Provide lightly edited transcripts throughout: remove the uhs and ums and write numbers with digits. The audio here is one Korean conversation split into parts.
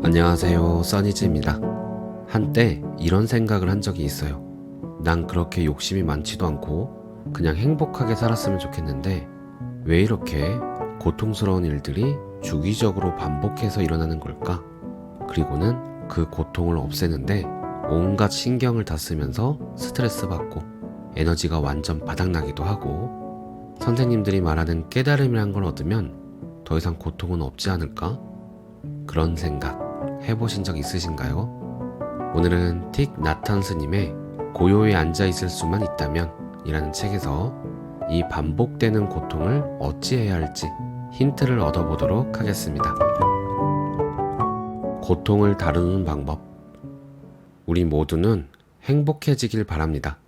안녕하세요, 써니즈입니다. 한때 이런 생각을 한 적이 있어요. 난 그렇게 욕심이 많지도 않고 그냥 행복하게 살았으면 좋겠는데 왜 이렇게 고통스러운 일들이 주기적으로 반복해서 일어나는 걸까? 그리고는 그 고통을 없애는데 온갖 신경을 다 쓰면서 스트레스 받고 에너지가 완전 바닥나기도 하고 선생님들이 말하는 깨달음이란 걸 얻으면 더 이상 고통은 없지 않을까? 그런 생각 해보신 적 있으신가요? 오늘은 틱 나탄 스님의 고요히 앉아있을 수만 있다면 이라는 책에서 이 반복되는 고통을 어찌해야 할지 힌트를 얻어보도록 하겠습니다. 고통을 다루는 방법. 우리 모두는 행복해지길 바랍니다.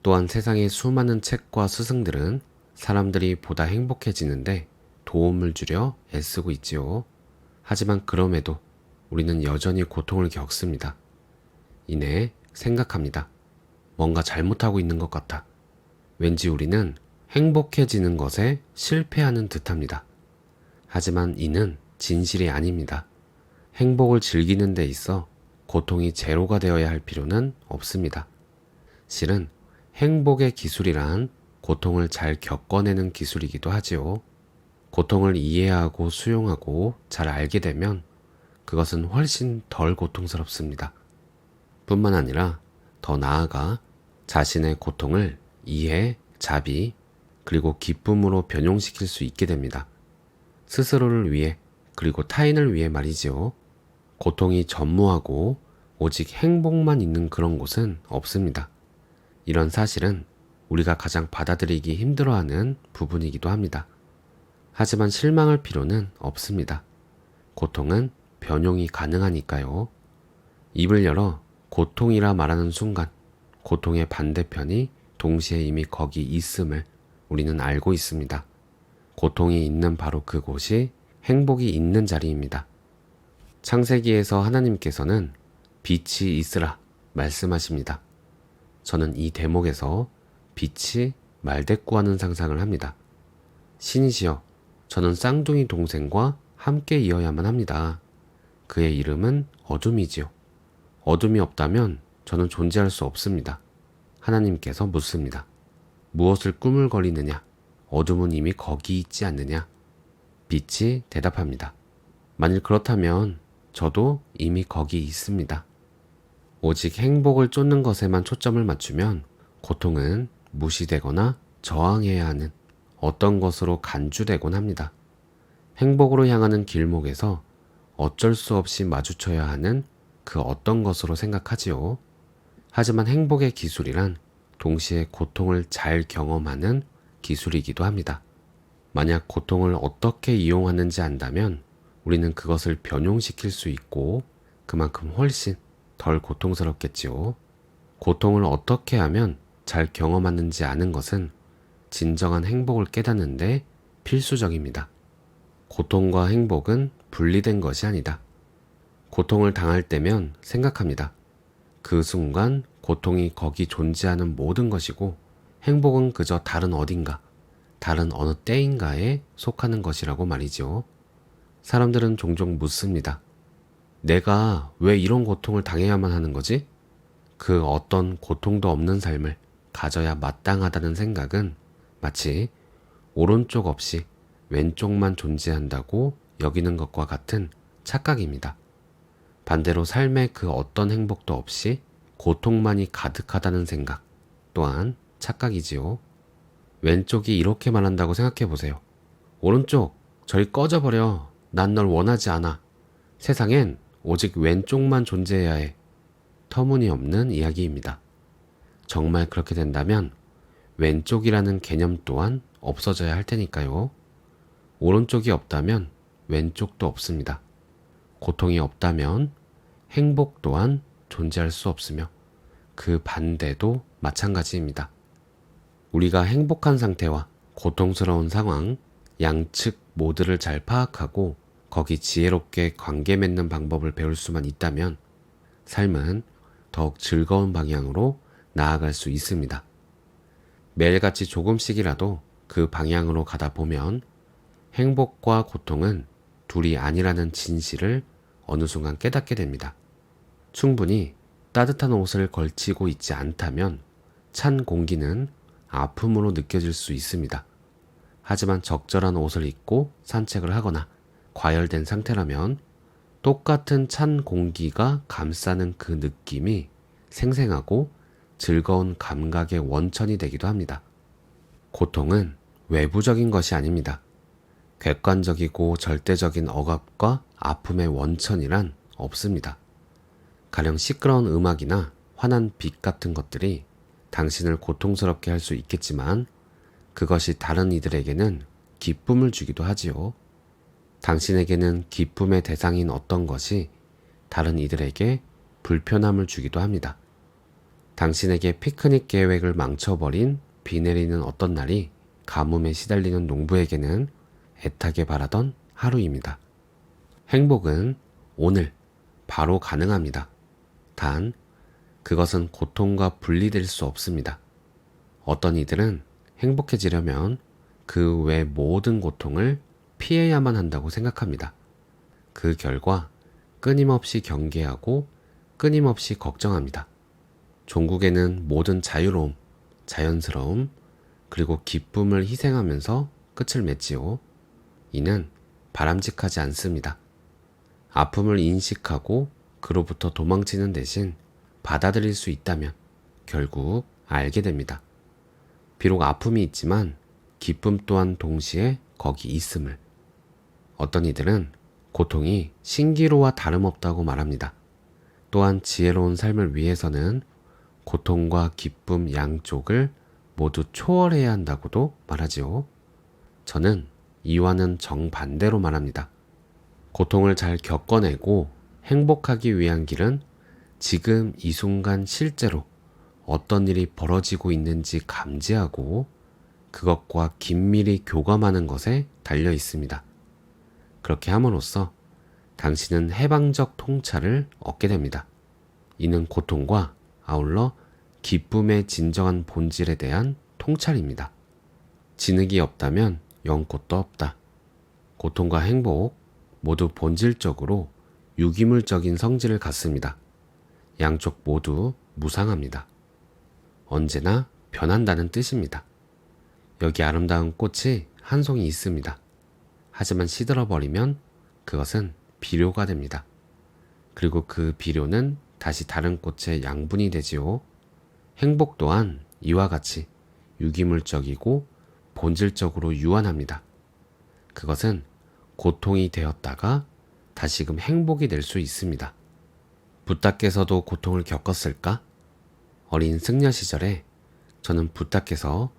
또한 세상의 수많은 책과 스승들은 사람들이 보다 행복해지는데 도움을 주려 애쓰고 있지요. 하지만 그럼에도 우리는 여전히 고통을 겪습니다. 이내 생각합니다. 뭔가 잘못하고 있는 것 같아. 왠지 우리는 행복해지는 것에 실패하는 듯합니다. 하지만 이는 진실이 아닙니다. 행복을 즐기는 데 있어 고통이 제로가 되어야 할 필요는 없습니다. 실은 행복의 기술이란 고통을 잘 겪어내는 기술이기도 하지요. 고통을 이해하고 수용하고 잘 알게 되면 그것은 훨씬 덜 고통스럽습니다. 뿐만 아니라 더 나아가 자신의 고통을 이해, 자비, 그리고 기쁨으로 변용시킬 수 있게 됩니다. 스스로를 위해 그리고 타인을 위해 말이지요. 고통이 전무하고 오직 행복만 있는 그런 곳은 없습니다. 이런 사실은 우리가 가장 받아들이기 힘들어하는 부분이기도 합니다. 하지만 실망할 필요는 없습니다. 고통은 변용이 가능하니까요. 입을 열어 고통이라 말하는 순간 고통의 반대편이 동시에 이미 거기 있음을 우리는 알고 있습니다. 고통이 있는 바로 그곳이 행복이 있는 자리입니다. 창세기에서 하나님께서는 빛이 있으라 말씀하십니다. 저는 이 대목에서 빛이 말대꾸하는 상상을 합니다. 신이시여, 저는 쌍둥이 동생과 함께 이어야만 합니다. 그의 이름은 어둠이지요. 어둠이 없다면 저는 존재할 수 없습니다. 하나님께서 묻습니다. 무엇을 꾸물거리느냐? 어둠은 이미 거기 있지 않느냐? 빛이 대답합니다. 만일 그렇다면 저도 이미 거기 있습니다. 오직 행복을 쫓는 것에만 초점을 맞추면 고통은 무시되거나 저항해야 하는 어떤 것으로 간주되곤 합니다. 행복으로 향하는 길목에서 어쩔 수 없이 마주쳐야 하는 그 어떤 것으로 생각하지요. 하지만 행복의 기술이란 동시에 고통을 잘 경험하는 기술이기도 합니다. 만약 고통을 어떻게 이용하는지 안다면 우리는 그것을 변용시킬 수 있고 그만큼 훨씬 덜 고통스럽겠지요. 고통을 어떻게 하면 잘 경험하는지 아는 것은 진정한 행복을 깨닫는데 필수적입니다. 고통과 행복은 분리된 것이 아니다. 고통을 당할 때면 생각합니다. 그 순간 고통이 거기 존재하는 모든 것이고 행복은 그저 다른 어딘가, 다른 어느 때인가에 속하는 것이라고 말이죠. 사람들은 종종 묻습니다. 내가 왜 이런 고통을 당해야만 하는 거지? 그 어떤 고통도 없는 삶을 가져야 마땅하다는 생각은 마치 오른쪽 없이 왼쪽만 존재한다고 여기는 것과 같은 착각입니다. 반대로 삶의 그 어떤 행복도 없이 고통만이 가득하다는 생각 또한 착각이지요. 왼쪽이 이렇게 말한다고 생각해 보세요. 오른쪽, 저리 꺼져버려. 난 널 원하지 않아. 세상엔 오직 왼쪽만 존재해야 해. 터무니없는 이야기입니다. 정말 그렇게 된다면 왼쪽이라는 개념 또한 없어져야 할 테니까요. 오른쪽이 없다면 왼쪽도 없습니다. 고통이 없다면 행복 또한 존재할 수 없으며 그 반대도 마찬가지입니다. 우리가 행복한 상태와 고통스러운 상황, 양측 모두를 잘 파악하고 거기 지혜롭게 관계 맺는 방법을 배울 수만 있다면 삶은 더욱 즐거운 방향으로 나아갈 수 있습니다. 매일같이 조금씩이라도 그 방향으로 가다 보면 행복과 고통은 둘이 아니라는 진실을 어느 순간 깨닫게 됩니다. 충분히 따뜻한 옷을 걸치고 있지 않다면 찬 공기는 아픔으로 느껴질 수 있습니다. 하지만 적절한 옷을 입고 산책을 하거나 과열된 상태라면 똑같은 찬 공기가 감싸는 그 느낌이 생생하고 즐거운 감각의 원천이 되기도 합니다. 고통은 외부적인 것이 아닙니다. 객관적이고 절대적인 억압과 아픔의 원천이란 없습니다. 가령 시끄러운 음악이나 환한 빛 같은 것들이 당신을 고통스럽게 할 수 있겠지만 그것이 다른 이들에게는 기쁨을 주기도 하지요. 당신에게는 기쁨의 대상인 어떤 것이 다른 이들에게 불편함을 주기도 합니다. 당신에게 피크닉 계획을 망쳐버린 비 내리는 어떤 날이 가뭄에 시달리는 농부에게는 애타게 바라던 하루입니다. 행복은 오늘 바로 가능합니다. 단, 그것은 고통과 분리될 수 없습니다. 어떤 이들은 행복해지려면 그 외 모든 고통을 피해야만 한다고 생각합니다. 그 결과 끊임없이 경계하고 끊임없이 걱정합니다. 종국에는 모든 자유로움, 자연스러움, 그리고 기쁨을 희생하면서 끝을 맺지요. 이는 바람직하지 않습니다. 아픔을 인식하고 그로부터 도망치는 대신 받아들일 수 있다면 결국 알게 됩니다. 비록 아픔이 있지만 기쁨 또한 동시에 거기 있음을. 어떤 이들은 고통이 신기루와 다름없다고 말합니다. 또한 지혜로운 삶을 위해서는 고통과 기쁨 양쪽을 모두 초월해야 한다고도 말하지요. 저는 이와는 정반대로 말합니다. 고통을 잘 겪어내고 행복하기 위한 길은 지금 이 순간 실제로 어떤 일이 벌어지고 있는지 감지하고 그것과 긴밀히 교감하는 것에 달려 있습니다. 그렇게 함으로써 당신은 해방적 통찰을 얻게 됩니다. 이는 고통과 아울러 기쁨의 진정한 본질에 대한 통찰입니다. 진흙이 없다면 연꽃도 없다. 고통과 행복 모두 본질적으로 유기물적인 성질을 갖습니다. 양쪽 모두 무상합니다. 언제나 변한다는 뜻입니다. 여기 아름다운 꽃이 한 송이 있습니다. 하지만 시들어버리면 그것은 비료가 됩니다. 그리고 그 비료는 다시 다른 꽃의 양분이 되지요. 행복 또한 이와 같이 유기물적이고 본질적으로 유한합니다. 그것은 고통이 되었다가 다시금 행복이 될 수 있습니다. 부다께서도 고통을 겪었을까? 어린 승려 시절에 저는 부다께서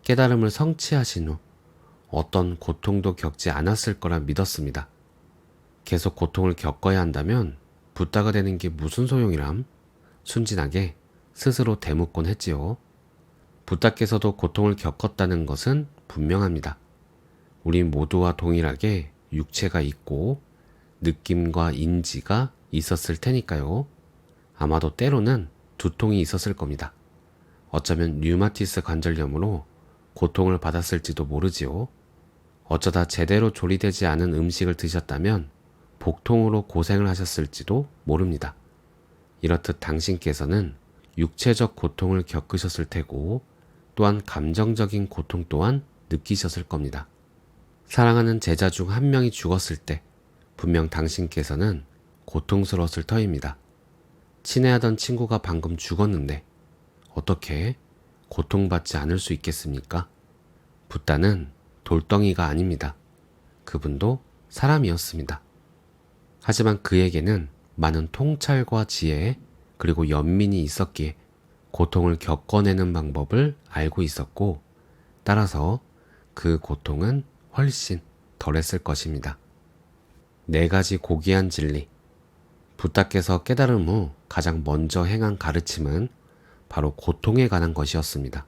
깨달음을 성취하신 후 어떤 고통도 겪지 않았을 거라 믿었습니다. 계속 고통을 겪어야 한다면 부다가 되는 게 무슨 소용이람? 순진하게 스스로 되묻곤 했지요. 부다께서도 고통을 겪었다는 것은 분명합니다. 우리 모두와 동일하게 육체가 있고 느낌과 인지가 있었을 테니까요. 아마도 때로는 두통이 있었을 겁니다. 어쩌면 류마티스 관절염으로 고통을 받았을지도 모르지요. 어쩌다 제대로 조리되지 않은 음식을 드셨다면 복통으로 고생을 하셨을지도 모릅니다. 이렇듯 당신께서는 육체적 고통을 겪으셨을 테고 또한 감정적인 고통 또한 느끼셨을 겁니다. 사랑하는 제자 중 한 명이 죽었을 때 분명 당신께서는 고통스러웠을 터입니다. 친애하던 친구가 방금 죽었는데 어떻게 고통받지 않을 수 있겠습니까? 부다는 돌덩이가 아닙니다. 그분도 사람이었습니다. 하지만 그에게는 많은 통찰과 지혜 그리고 연민이 있었기에 고통을 겪어내는 방법을 알고 있었고 따라서 그 고통은 훨씬 덜했을 것입니다. 4가지 고귀한 진리. 부다께서 깨달음 후 가장 먼저 행한 가르침은 바로 고통에 관한 것이었습니다.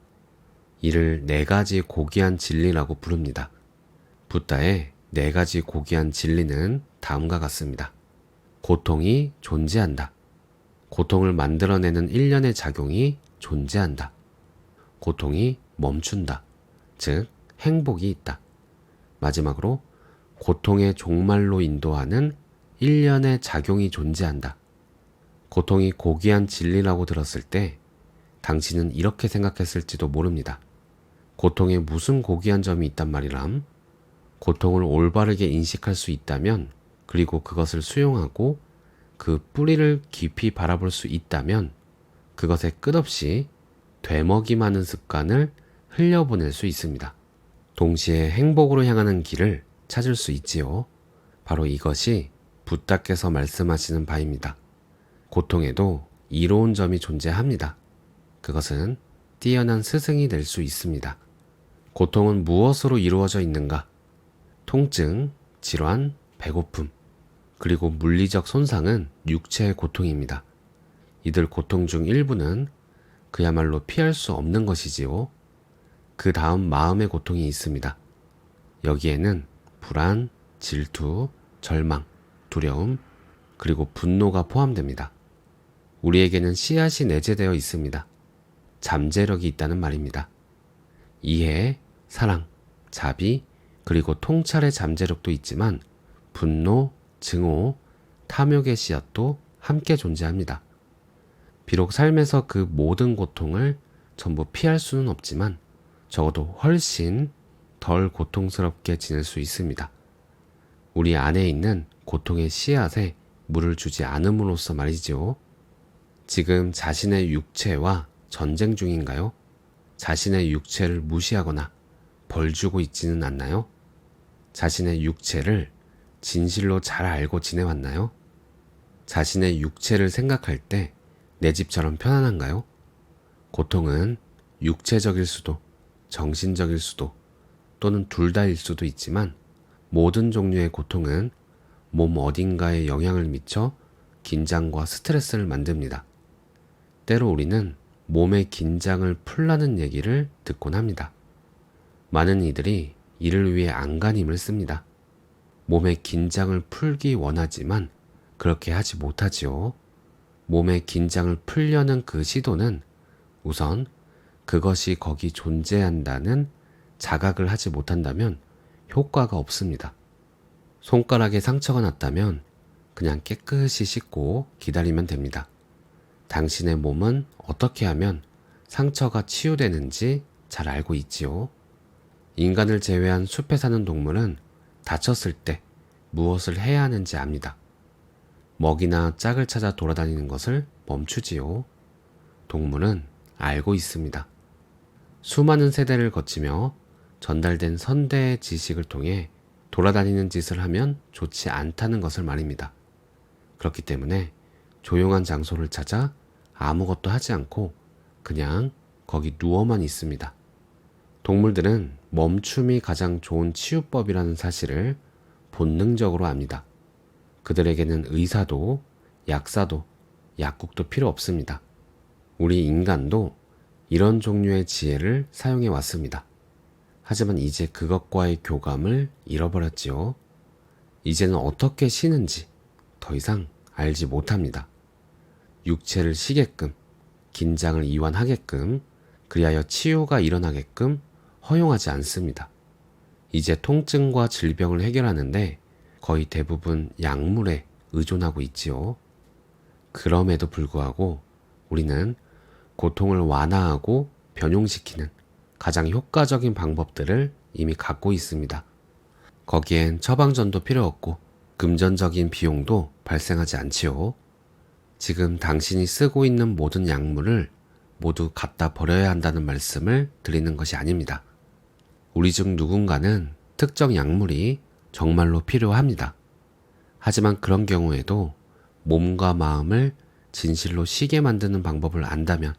이를 4가지 고귀한 진리라고 부릅니다. 부다의 4가지 고귀한 진리는 다음과 같습니다. 고통이 존재한다. 고통을 만들어내는 일련의 작용이 존재한다. 고통이 멈춘다. 즉, 행복이 있다. 마지막으로 고통의 종말로 인도하는 일련의 작용이 존재한다. 고통이 고귀한 진리라고 들었을 때 당신은 이렇게 생각했을지도 모릅니다. 고통에 무슨 고귀한 점이 있단 말이람? 고통을 올바르게 인식할 수 있다면, 그리고 그것을 수용하고 그 뿌리를 깊이 바라볼 수 있다면 그것에 끝없이 되먹임하는 습관을 흘려보낼 수 있습니다. 동시에 행복으로 향하는 길을 찾을 수 있지요. 바로 이것이 부다께서 말씀하시는 바입니다. 고통에도 이로운 점이 존재합니다. 그것은 뛰어난 스승이 될 수 있습니다. 고통은 무엇으로 이루어져 있는가? 통증, 질환, 배고픔, 그리고 물리적 손상은 육체의 고통입니다. 이들 고통 중 일부는 그야말로 피할 수 없는 것이지요. 그 다음 마음의 고통이 있습니다. 여기에는 불안, 질투, 절망, 두려움, 그리고 분노가 포함됩니다. 우리에게는 씨앗이 내재되어 있습니다. 잠재력이 있다는 말입니다. 이해, 사랑, 자비, 그리고 통찰의 잠재력도 있지만 분노, 증오, 탐욕의 씨앗도 함께 존재합니다. 비록 삶에서 그 모든 고통을 전부 피할 수는 없지만 적어도 훨씬 덜 고통스럽게 지낼 수 있습니다. 우리 안에 있는 고통의 씨앗에 물을 주지 않음으로써 말이지요. 지금 자신의 육체와 전쟁 중인가요? 자신의 육체를 무시하거나 벌 주고 있지는 않나요? 자신의 육체를 진실로 잘 알고 지내왔나요? 자신의 육체를 생각할 때 내 집처럼 편안한가요? 고통은 육체적일 수도, 정신적일 수도, 또는 둘 다일 수도 있지만 모든 종류의 고통은 몸 어딘가에 영향을 미쳐 긴장과 스트레스를 만듭니다. 때로 우리는 몸의 긴장을 풀라는 얘기를 듣곤 합니다. 많은 이들이 이를 위해 안간힘을 씁니다. 몸의 긴장을 풀기 원하지만 그렇게 하지 못하지요. 몸의 긴장을 풀려는 그 시도는 우선 그것이 거기 존재한다는 자각을 하지 못한다면 효과가 없습니다. 손가락에 상처가 났다면 그냥 깨끗이 씻고 기다리면 됩니다. 당신의 몸은 어떻게 하면 상처가 치유되는지 잘 알고 있지요. 인간을 제외한 숲에 사는 동물은 다쳤을 때 무엇을 해야 하는지 압니다. 먹이나 짝을 찾아 돌아다니는 것을 멈추지요. 동물은 알고 있습니다. 수많은 세대를 거치며 전달된 선대의 지식을 통해 돌아다니는 짓을 하면 좋지 않다는 것을 말입니다. 그렇기 때문에 조용한 장소를 찾아 아무것도 하지 않고 그냥 거기 누워만 있습니다. 동물들은 멈춤이 가장 좋은 치유법이라는 사실을 본능적으로 압니다. 그들에게는 의사도, 약사도, 약국도 필요 없습니다. 우리 인간도 이런 종류의 지혜를 사용해 왔습니다. 하지만 이제 그것과의 교감을 잃어버렸지요. 이제는 어떻게 쉬는지 더 이상 알지 못합니다. 육체를 쉬게끔, 긴장을 이완하게끔, 그리하여 치유가 일어나게끔 허용하지 않습니다. 이제 통증과 질병을 해결하는데 거의 대부분 약물에 의존하고 있지요. 그럼에도 불구하고 우리는 고통을 완화하고 변용시키는 가장 효과적인 방법들을 이미 갖고 있습니다. 거기엔 처방전도 필요 없고 금전적인 비용도 발생하지 않지요. 지금 당신이 쓰고 있는 모든 약물을 모두 갖다 버려야 한다는 말씀을 드리는 것이 아닙니다. 우리 중 누군가는 특정 약물이 정말로 필요합니다. 하지만 그런 경우에도 몸과 마음을 진실로 쉬게 만드는 방법을 안다면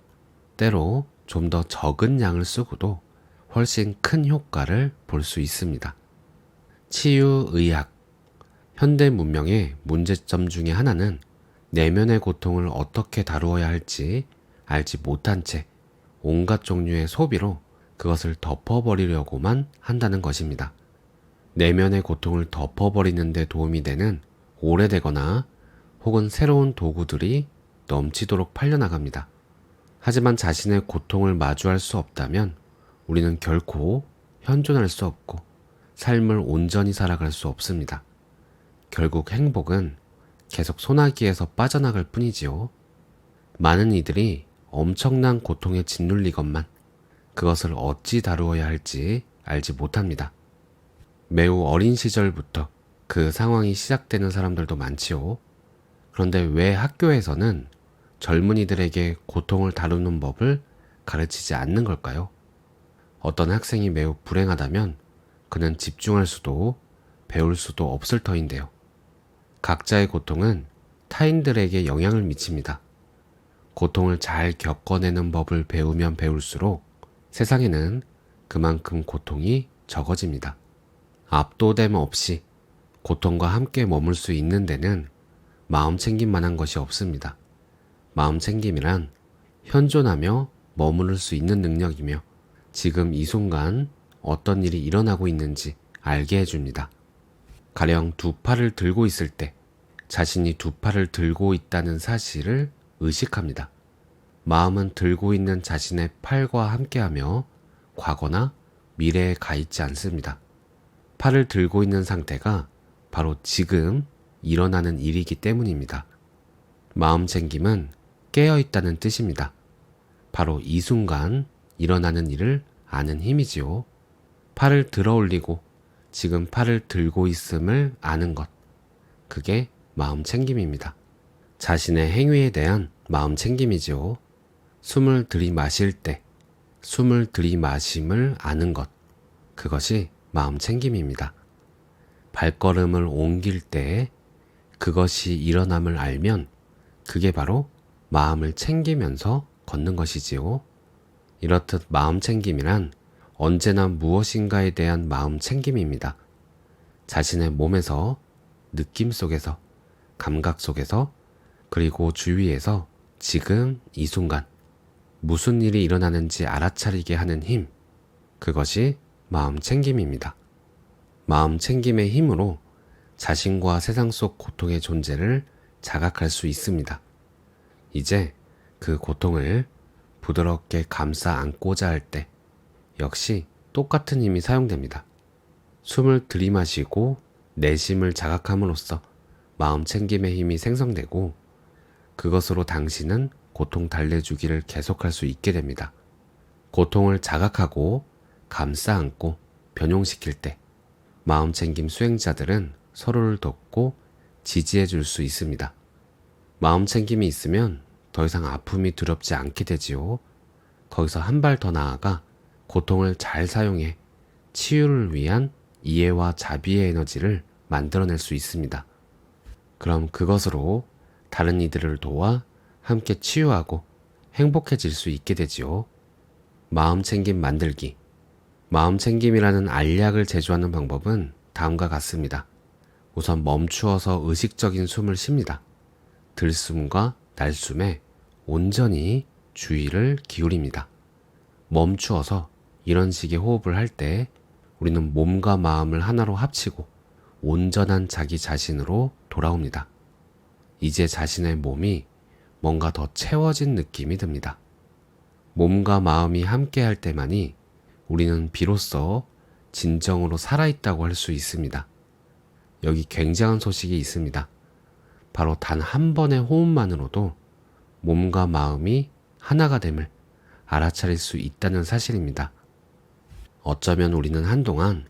때로 좀 더 적은 양을 쓰고도 훨씬 큰 효과를 볼 수 있습니다. 치유의학. 현대 문명의 문제점 중에 하나는 내면의 고통을 어떻게 다루어야 할지 알지 못한 채 온갖 종류의 소비로 그것을 덮어버리려고만 한다는 것입니다. 내면의 고통을 덮어버리는 데 도움이 되는 오래되거나 혹은 새로운 도구들이 넘치도록 팔려나갑니다. 하지만 자신의 고통을 마주할 수 없다면 우리는 결코 현존할 수 없고 삶을 온전히 살아갈 수 없습니다. 결국 행복은 계속 소나기에서 빠져나갈 뿐이지요. 많은 이들이 엄청난 고통에 짓눌리건만 그것을 어찌 다루어야 할지 알지 못합니다. 매우 어린 시절부터 그 상황이 시작되는 사람들도 많지요. 그런데 왜 학교에서는 젊은이들에게 고통을 다루는 법을 가르치지 않는 걸까요? 어떤 학생이 매우 불행하다면 그는 집중할 수도 배울 수도 없을 터인데요. 각자의 고통은 타인들에게 영향을 미칩니다. 고통을 잘 겪어내는 법을 배우면 배울수록 세상에는 그만큼 고통이 적어집니다. 압도됨 없이 고통과 함께 머물 수 있는 데는 마음 챙김만한 것이 없습니다. 마음 챙김이란 현존하며 머무를 수 있는 능력이며 지금 이 순간 어떤 일이 일어나고 있는지 알게 해줍니다. 가령 두 팔을 들고 있을 때 자신이 두 팔을 들고 있다는 사실을 의식합니다. 마음은 들고 있는 자신의 팔과 함께하며 과거나 미래에 가 있지 않습니다. 팔을 들고 있는 상태가 바로 지금 일어나는 일이기 때문입니다. 마음 챙김은 깨어있다는 뜻입니다. 바로 이 순간 일어나는 일을 아는 힘이지요. 팔을 들어 올리고 지금 팔을 들고 있음을 아는 것. 그게 마음 챙김입니다. 자신의 행위에 대한 마음 챙김이지요. 숨을 들이마실 때 숨을 들이마심을 아는 것. 그것이 마음 챙김입니다. 발걸음을 옮길 때 그것이 일어남을 알면 그게 바로 마음을 챙기면서 걷는 것이지요. 이렇듯 마음 챙김이란 언제나 무엇인가에 대한 마음 챙김입니다. 자신의 몸에서, 느낌 속에서, 감각 속에서, 그리고 주위에서 지금 이 순간 무슨 일이 일어나는지 알아차리게 하는 힘, 그것이 마음 챙김입니다. 마음 챙김의 힘으로 자신과 세상 속 고통의 존재를 자각할 수 있습니다. 이제 그 고통을 부드럽게 감싸 안고자 할 때 역시 똑같은 힘이 사용됩니다. 숨을 들이마시고 내심을 자각함으로써 마음 챙김의 힘이 생성되고 그것으로 당신은 고통 달래주기를 계속할 수 있게 됩니다. 고통을 자각하고 감싸 안고 변용시킬 때 마음 챙김 수행자들은 서로를 돕고 지지해 줄 수 있습니다. 마음 챙김이 있으면 더 이상 아픔이 두렵지 않게 되지요. 거기서 한 발 더 나아가 고통을 잘 사용해 치유를 위한 이해와 자비의 에너지를 만들어낼 수 있습니다. 그럼 그것으로 다른 이들을 도와 함께 치유하고 행복해질 수 있게 되지요. 마음 챙김 만들기. 마음 챙김이라는 알약을 제조하는 방법은 다음과 같습니다. 우선 멈추어서 의식적인 숨을 쉽니다. 들숨과 날숨에 온전히 주의를 기울입니다. 멈추어서 이런 식의 호흡을 할 때 우리는 몸과 마음을 하나로 합치고 온전한 자기 자신으로 돌아옵니다. 이제 자신의 몸이 뭔가 더 채워진 느낌이 듭니다. 몸과 마음이 함께 할 때만이 우리는 비로소 진정으로 살아있다고 할 수 있습니다. 여기 굉장한 소식이 있습니다. 바로 단 한 번의 호흡만으로도 몸과 마음이 하나가 됨을 알아차릴 수 있다는 사실입니다. 어쩌면 우리는 한동안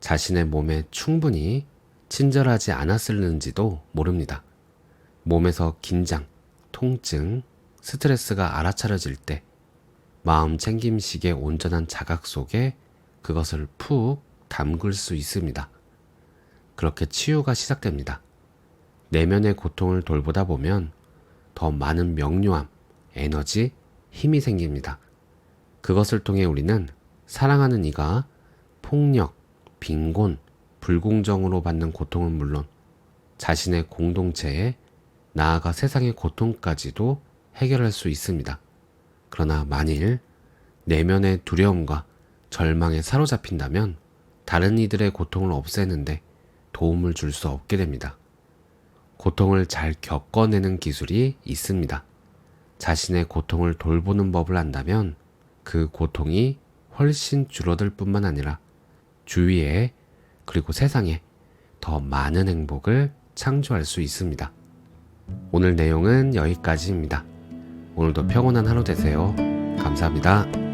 자신의 몸에 충분히 친절하지 않았을는지도 모릅니다. 몸에서 긴장, 통증, 스트레스가 알아차려질 때 마음 챙김식의 온전한 자각 속에 그것을 푹 담글 수 있습니다. 그렇게 치유가 시작됩니다. 내면의 고통을 돌보다 보면 더 많은 명료함, 에너지, 힘이 생깁니다. 그것을 통해 우리는 사랑하는 이가 폭력, 빈곤, 불공정으로 받는 고통은 물론 자신의 공동체에 나아가 세상의 고통까지도 해결할 수 있습니다. 그러나 만일 내면의 두려움과 절망에 사로잡힌다면 다른 이들의 고통을 없애는데 도움을 줄 수 없게 됩니다. 고통을 잘 겪어내는 기술이 있습니다. 자신의 고통을 돌보는 법을 안다면 그 고통이 훨씬 줄어들 뿐만 아니라 주위에 그리고 세상에 더 많은 행복을 창조할 수 있습니다. 오늘 내용은 여기까지입니다. 오늘도 평온한 하루 되세요. 감사합니다.